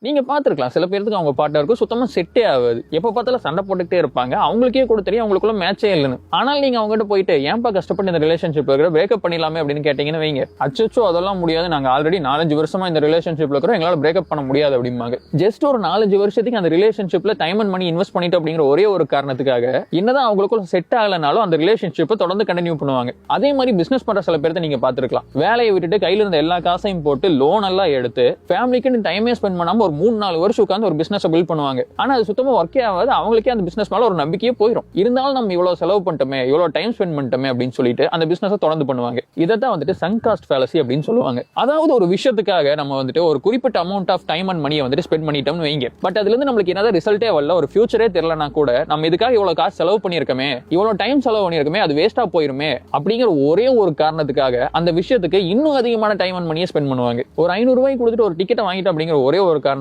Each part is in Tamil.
நீங்க பாத்துருக்கலாம் சில பேருக்கு அவங்க பார்ட்னருக்கு சுத்தமா செட்டே ஆகாது. எப்ப பார்த்தாலும் சண்டை போட்டுக்கிட்டே இருப்பாங்க. அவங்களுக்கே கூட தெரியும் அவங்களுக்குள்ள மேட்சே இல்லைன்னு. ஆனால் நீங்க அவங்ககிட்ட போயிட்டு ஏன்பா கஷ்டப்பட்டு இந்த ரிலேஷன்ஷிப்ல இருக்கிற பிரேக்கப் பண்ணிடலாமே அப்படின்னு கேட்டீங்கன்னு வைங்க, அச்சோ அதெல்லாம் முடியாது, நாங்க ஆல்ரெடி 4-5 வருஷமா இந்த ரிலேஷன்ஷிப்ல இருக்கிறோம், எங்களால பிரேக்கப் பண்ண முடியாது அப்படிம்பாங்க. ஜஸ்ட் ஒரு 4-5 வருஷத்துக்கு அந்த ரிலேஷன்ஷிப்ல டைம் அண்ட் மணி இன்வெஸ்ட் பண்ணிட்டு அப்படிங்கிற ஒரே ஒரு காரணத்துக்காக என்னதான் அவங்களுக்குள்ள செட் ஆகலனாலும் அந்த ரிலேஷன்ஷிப்பை தொடர்ந்து கண்டினியூ பண்ணுவாங்க. அதே மாதிரி பிசினஸ் பண்ற சில பேர்த்த நீங்க பாத்துருக்கலாம். வேலையை விட்டுட்டு கையில இருந்த எல்லா காசையும் போட்டு லோன் எல்லாம் எடுத்து ஃபேமிலிக்கு டைமே ஸ்பெண்ட் பண்ணாம ஒரு 3-4 வருஷம் உட்கார்ந்து ஒரு பிசினஸ் பில்ட் பண்ணுவாங்க. ஆனா அது சுத்தமா ஒர்க்கே ஆகாது. அவங்களுக்கே அந்த பிசினஸ் மேல ஒரு நம்பிக்கையே போயிடும். இருந்தாலும் நம்ம இவ்வளவு செலவு பண்ணிட்டோமே, இவ்வளவு டைம் ஸ்பெண்ட் பண்ணிட்டோமே அப்படின்னு சொல்லிட்டு அந்த பிசினஸ் தொடர்ந்து பண்ணுவாங்க. இதைத்தான் வந்துட்டு சங்க் காஸ்ட் ஃபேலசி அப்படின்னு சொல்லுவாங்க. அதாவது ஒரு விஷயத்துக்காக நம்ம வந்துட்டு ஒரு குறிப்பிட்ட அமௌண்ட் ஆஃப் டைம் அண்ட் மணியை வந்துட்டு ஸ்பெண்ட் பண்ணிட்டோம்னு வைங்க. பட் அதுல இருந்து நம்மளுக்கு என்னதான் ரிசல்ட்டே வரல, ஒரு ஃபியூச்சரே தெரியலனா கூட நம்ம இதுக்காக இவ்வளவு காசு செலவு பண்ணிருக்கமே, இவ்வளவு டைம் செலவு பண்ணிருக்கமே, அது வேஸ்டா போயிருமே அப்படிங்கிற ஒரே ஒரு காரணத்துக்காக அந்த விஷயத்துக்கு இன்னும் அதிகமான டைம் அண்ட் மணியை ஸ்பெண்ட் பண்ணுவாங்க. ஒரு 500 ரூபாய் கொடுத்துட்டு ஒரு டிக்கெட் வாங்கிட்டு அப்படிங்கிற ஒரே ஒரு காரணத்துக்காக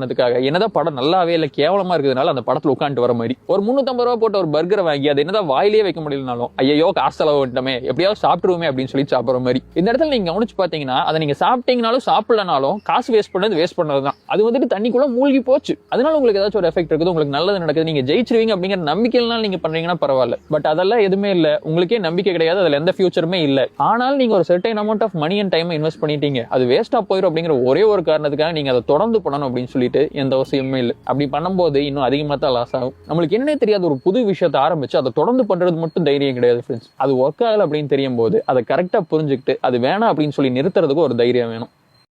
என்னதான் படம் நல்லாவே இல்ல கேவலமா இருக்கிறதுனால அந்த படத்துல உட்காந்து வர மாதிரி ஒரு 350 ரூபாய் போட்டு ஒரு பர்கரை வாங்கி அது என்னதான் வாயிலே வைக்க முடியலனாலும் ஐயோ காசு செலவு பண்ணிட்டோமே, எப்படியாவது சாப்பிட்டுருவோமே அப்படின்னு சொல்லி சாப்பிடுற மாதிரி. இந்த இடத்துல நீங்க கவனிச்சு பாத்தீங்கன்னா அதை நீங்க சாப்பிட்டீங்கனாலும் சாப்பிடலனாலும் காசு வேஸ்ட் பண்ணதுதான். அது வந்துட்டு தண்ணிக்குள்ள மூழ்கி போச்சு. அதனால உங்களுக்கு ஏதாச்சும் ஒரு எஃபெக்ட் இருக்குது, உங்களுக்கு நல்லது நடக்குது, நீங்க ஜெயிச்சிருவீங்க அப்படிங்கிற நம்பிக்கையினால நீங்க பண்றீங்கன்னா பரவாயில்ல. பட் அதெல்லாம் எதுவுமே இல்ல, உங்களுக்கே நம்பிக்கை கிடையாது, அதுல எந்த ஃபியூச்சருமே இல்ல. ஆனால் நீங்க ஒரு certain amount of money and time invest பண்ணிட்டீங்க, அது வேஸ்டா போயிடும் அப்படிங்கிற ஒரே ஒரு காரணத்துக்காக நீங்க அதை தொடர்ந்து பண்ணணும் அப்படின்னு சொல்லிட்டு எந்த அவசியமே இல்லை. அப்படி பண்ணும்போது இன்னும் அதிகமா தான் லாஸ் ஆகும். நம்மளுக்கு என்னன்னே தெரியாத ஒரு புது விஷயத்தை ஆரம்பிச்சு அதை தொடர்ந்து பண்றது மட்டும் தைரியம் கிடையாது ஃப்ரெண்ட்ஸ். அது ஒர்க் ஆகல அப்படின்னு தெரியும் போது அதை கரெக்டா புரிஞ்சுக்கிட்டு அது வேணாம் அப்படின்னு சொல்லி நிறுத்துறதுக்கு ஒரு தைரியம் வேணும்.